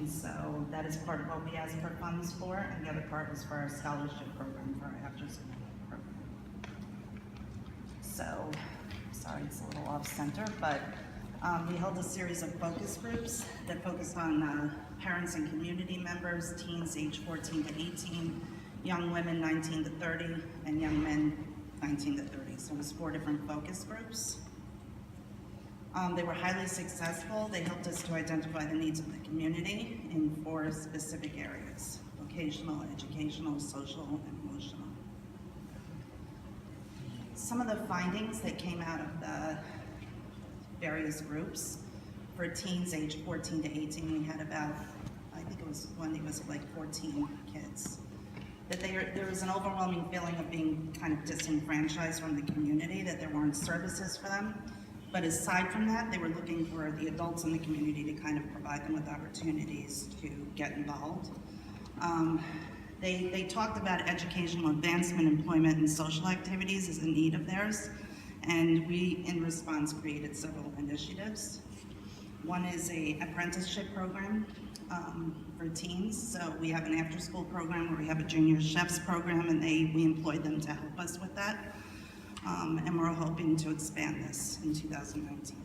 accommodations. So that is part of what we asked for funds for, and the other part was for our scholarship program, for our after-school program. So, sorry, it's a little off-center, but we held a series of focus groups that focused on parents and community members, teens age 14 to 18, young women 19 to 30, and young men 19 to 30. So it was 4 different focus groups. They were highly successful. They helped us to identify the needs of the community in 4 specific areas: vocational, educational, social, and emotional. Some of the findings that came out of the various groups: for teens age 14 to 18, we had about, I think it was, Wendy was like 14 kids. That there was an overwhelming feeling of being kind of disenfranchised from the community, that there weren't services for them. But aside from that, they were looking for the adults in the community to kind of provide them with opportunities to get involved. They talked about educational advancement, employment, and social activities as a need of theirs, and we, in response, created several initiatives. One is an apprenticeship program for teens. So we have an after-school program where we have a junior chefs program, and we employed them to help us with that. And we're hoping to expand this in 2019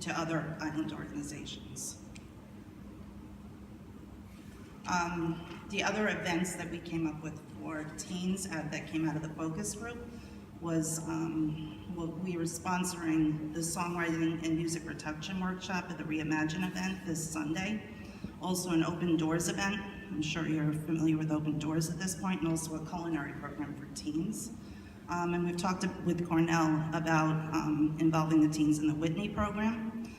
to other island organizations. The other events that we came up with for teens that came out of the focus group was we were sponsoring the songwriting and music production workshop at the Reimagine event this Sunday. Also an Open Doors event. I'm sure you're familiar with Open Doors at this point, and also a culinary program for teens. And we've talked with Cornell about involving the teens in the Whitney program,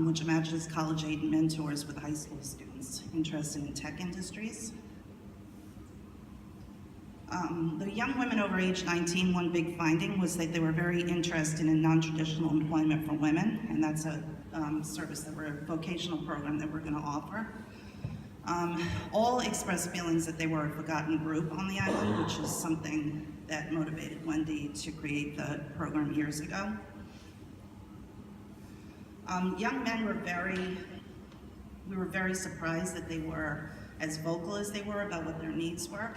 which matches college-age mentors with high school students interested in tech industries. The young women over age 19, one big finding was that they were very interested in non-traditional employment for women, and that's a service that a vocational program that we're going to offer. All expressed feelings that they were a forgotten group on the island, which is something that motivated Wendy to create the program years ago. Young men we were very surprised that they were as vocal as they were about what their needs were.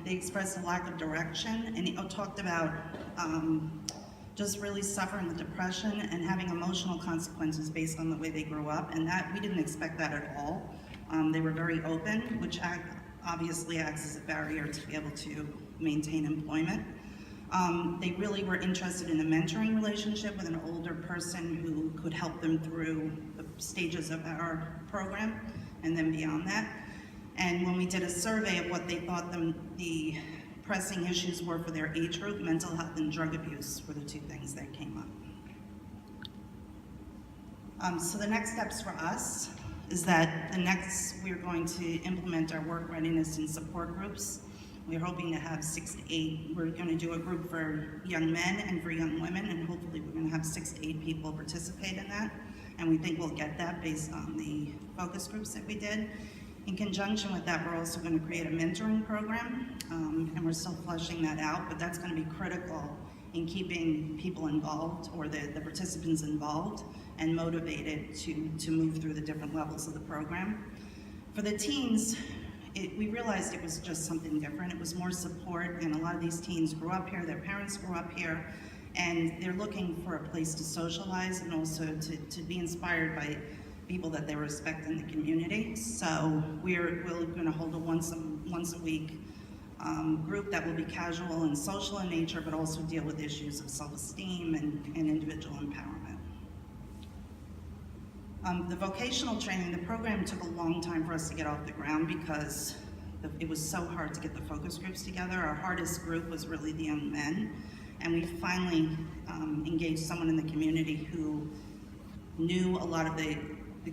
They expressed a lack of direction, and he talked about just really suffering with depression and having emotional consequences based on the way they grew up, and that we didn't expect that at all. They were very open, which obviously acts as a barrier to be able to maintain employment. They really were interested in a mentoring relationship with an older person who could help them through the stages of our program and then beyond that. And when we did a survey of what they thought the pressing issues were for their age group, mental health and drug abuse were the 2 things that came up. So the next steps for us is that we're going to implement our work readiness and support groups. We're hoping to have 6 to 8. We're going to do a group for young men and for young women, and hopefully we're going to have 6 to 8 people participate in that. And we think we'll get that based on the focus groups that we did. In conjunction with that, we're also going to create a mentoring program, and we're still fleshing that out, but that's going to be critical in keeping people involved, or the participants involved and motivated to move through the different levels of the program. For the teens, we realized it was just something different. It was more support, and a lot of these teens grew up here, their parents grew up here, and they're looking for a place to socialize and also to be inspired by people that they respect in the community. So we're going to hold a once a week group that will be casual and social in nature, but also deal with issues of self-esteem and individual empowerment. The vocational training, the program took a long time for us to get off the ground because it was so hard to get the focus groups together. Our hardest group was really the young men, and we finally engaged someone in the community who knew a lot of the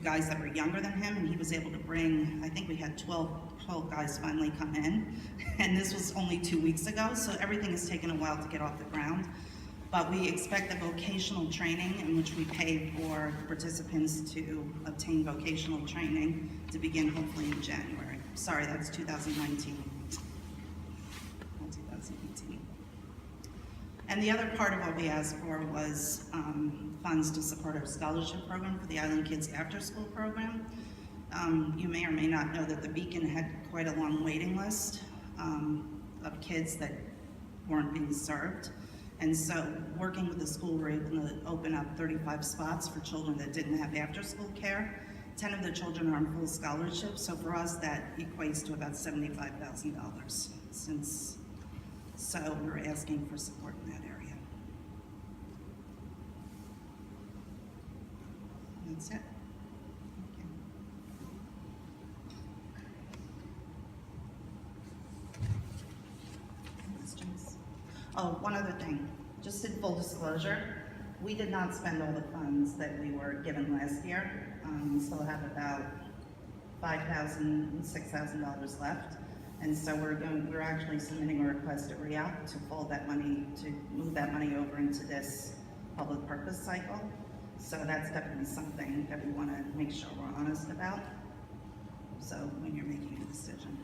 guys that were younger than him, and he was able to bring, I think we had 12 guys finally come in, and this was only 2 weeks ago, so everything has taken a while to get off the ground. But we expect the vocational training, in which we pay for participants to obtain vocational training, to begin hopefully in January. Sorry, that's 2019, not 2018. And the other part of what we asked for was funds to support our scholarship program for the Island Kids After School program. You may or may not know that the Beacon had quite a long waiting list of kids that weren't being served. And so working with the school, we're able to open up 35 spots for children that didn't have after-school care. 10 of the children are on full scholarship, so for us that equates to about $75,000 so we're asking for support in that area. That's it. Thank you. Questions? Oh, one other thing, just in full disclosure, we did not spend all the funds that we were given last year. We still have about $5,000, $6,000 left. And so we're actually submitting a request to REAP to fold that money, to move that money over into this public purpose cycle. So that's definitely something that we want to make sure we're honest about. So when you're making a decision.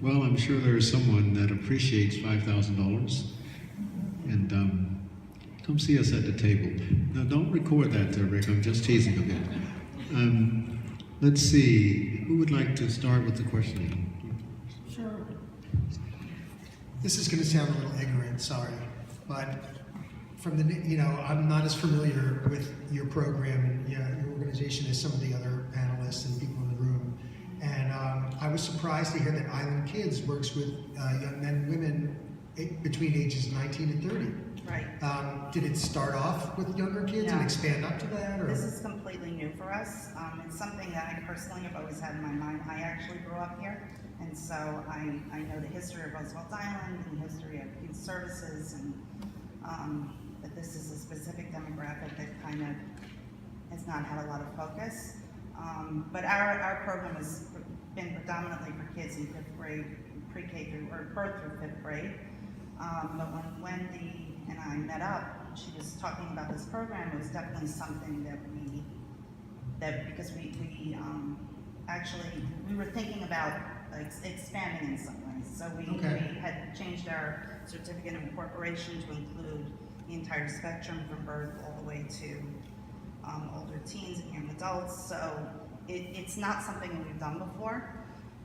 Well, I'm sure there is someone that appreciates $5,000, and come see us at the table. Now, don't record that, Rick. I'm just teasing a bit. Let's see. Who would like to start with the questioning? Sure. This is going to sound a little ignorant, sorry, but from the, I'm not as familiar with your program and your organization as some of the other panelists and people in the room. And I was surprised to hear that Island Kids works with young men and women between ages 19 and 30. Right. Did it start off with younger kids and expand up to that? Or? This is completely new for us. It's something that I personally have always had in my mind. I actually grew up here, and so I know the history of Roosevelt Island and the history of youth services, and that this is a specific demographic that kind of has not had a lot of focus. But our program has been predominantly for kids in 5th grade, pre-K through, or birth through 5th grade. But when Wendy and I met up, she was talking about this program. It was definitely something because we were thinking about expanding in some ways. So we had changed our certificate of incorporation to include the entire spectrum from birth all the way to older teens and young adults. So it's not something that we've done before,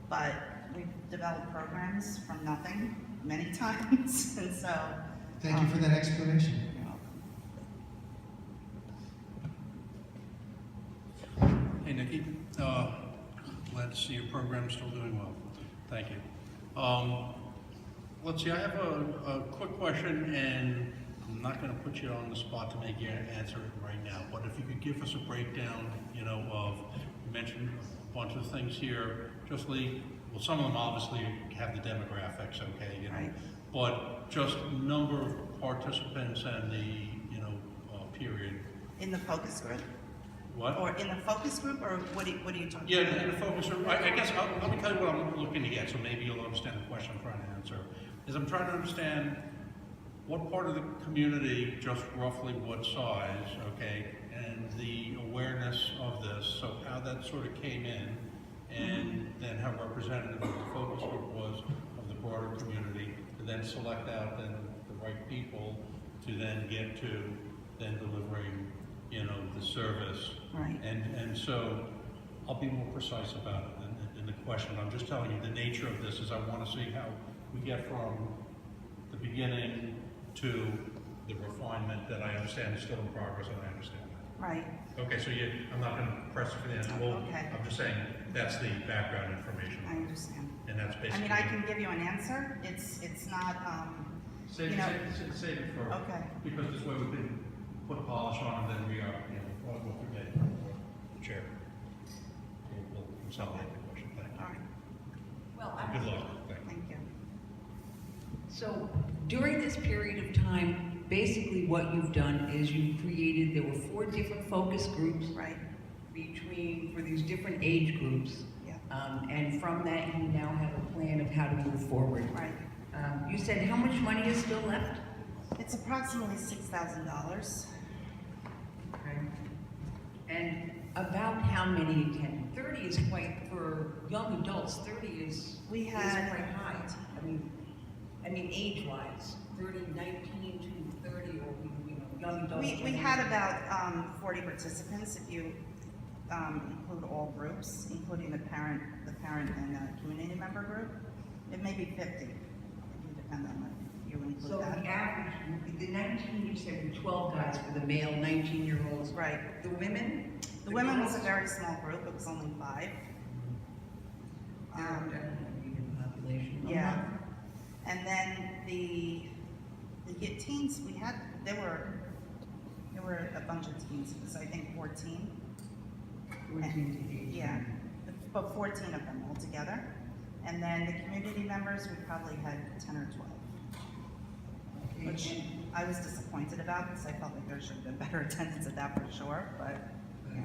but we've developed programs from nothing many times, and so. Thank you for that explanation. Hey, Nikki. Glad to see your program still doing well. Thank you. Let's see, I have a quick question, and I'm not going to put you on the spot to make you answer it right now, but if you could give us a breakdown, of, you mentioned a bunch of things here, just well, some of them obviously have the demographics, okay, Right. But just number of participants and the, period. In the focus group? What? Or in the focus group, or what are you talking Yeah, about? in the focus group, I guess, let me tell you what I'm looking to get, so maybe you'll understand the question I'm trying to answer, is I'm trying to understand what part of the community, just roughly what size, okay, and the awareness of this, so how that sort of came in, and then how representative of the focus group was of the broader community, to then select out then the right people to then get to then delivering, the service. Right. And so I'll be more precise about it in the question. I'm just telling you the nature of this is I want to see how we get from the beginning to the refinement that I understand is still in progress, and I understand that. Right. Okay, so I'm not going to press it for the answer. Well, Okay. I'm just saying that's the background information. I understand. And that's basically. I can give you an answer. It's not, Save it for. Okay. Because this way we can put polish on and then we are, we'll forget the chair. We'll consolidate the question. Thank you. all right, Well, Good luck. Thank you. thank you. so during this period of time, basically what you've done is you've created, there were 4 different focus groups Right. for these different age groups. Yeah. And from that, you now have a plan of how to move forward. Right. You said how much money is still left? It's approximately $6,000. Okay. And about how many attended? 30 is quite, for young adults, 30 is We is had- quite high. I mean age-wise, 19 to 30, or young adults? We had about 40 participants, if you include all groups, including the parent and community member group. It may be 50, if you depend on if you include So that. the average, the 19, you said were 12 guys for the male 19-year-olds. Right. The women? The women was a very small group, it was only 5. They're definitely in the population. Yeah. And then the teens, there were a bunch of teens, it was I think 14. 14 to 18. Yeah, but 14 of them altogether. And then the community members, we probably had 10 or 12, Okay, which and- I was disappointed about because I felt like there should have been better attendance at that for sure, but yeah.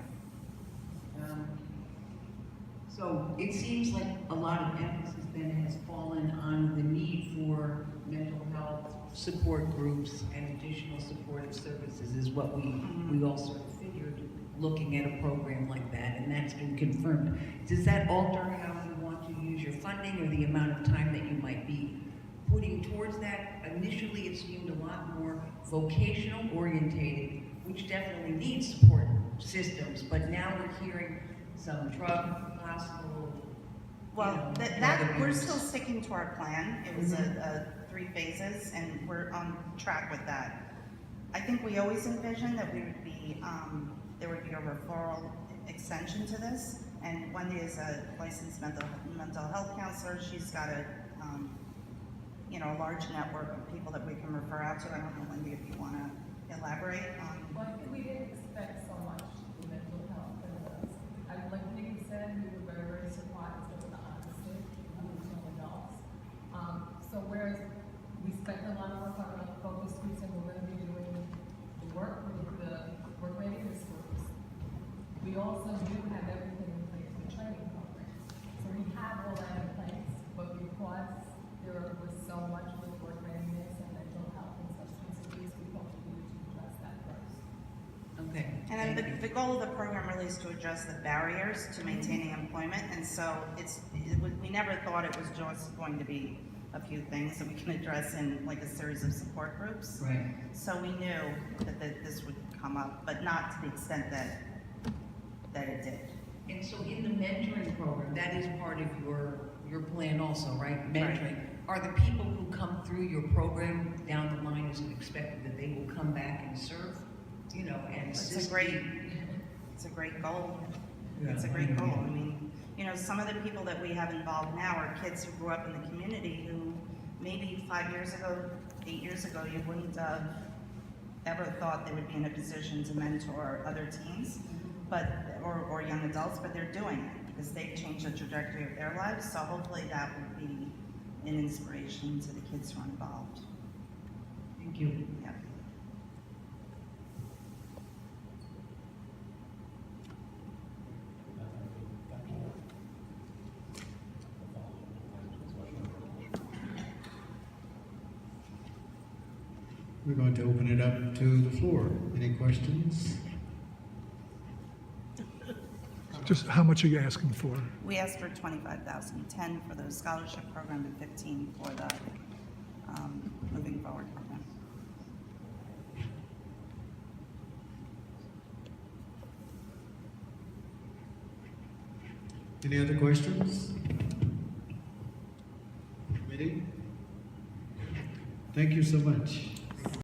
So it seems like a lot of emphasis then has fallen on the need for mental health support groups and additional supportive services is what we all sort of figured looking at a program like that, and that's been confirmed. Does that alter how you want to use your funding or the amount of time that you might be putting towards that? Initially, it seemed a lot more vocational orientated, which definitely needs support systems, but now we're hearing some drug, hospital. Well, drug we're abuse. still sticking to our plan. It was a 3 phases, and we're on track with that. I think we always envisioned that we would be, there would be a referral extension to this. And Wendy is a licensed mental health counselor. She's got a large network of people that we can refer out to. I don't know, Wendy, if you want to elaborate on. Well, I think we didn't expect so much in mental health. Like Nikki said, we were very, very surprised at the honesty of the young adults. So whereas we spent a lot of work on the focus groups and we're going to be doing the work with the work readiness groups, we also do have everything in place for the training program. So we have all that in place, but because there was so much with work readiness and mental health and substance abuse, we thought we needed to address that first. Okay. And then thank you. the goal of the program really is to address the barriers to maintaining employment, and so we never thought it was just going to be a few things that we can address in like a series of support groups. Right. So we knew that this would come up, but not to the extent that it did. And so in the mentoring program, that is part of your plan also, right? Mentoring. Are the people who come through your program down the line, is it expected that they will come back and serve, and It's assist? a great goal. Yeah. It's a great goal. I mean, some of the people that we have involved now are kids who grew up in the community who maybe 5 years ago, 8 years ago, you wouldn't have ever thought they would be in a position to mentor other teens, or young adults, but they're doing it because they've changed the trajectory of their lives. So hopefully that would be an inspiration to the kids who are involved. Thank you. Yeah. We're going to open it up to the floor. Any questions? Just how much are you asking for? We asked for 25,000, 10 for the scholarship program and 15 for the moving forward program. Any other questions? Committee? Thank you so much.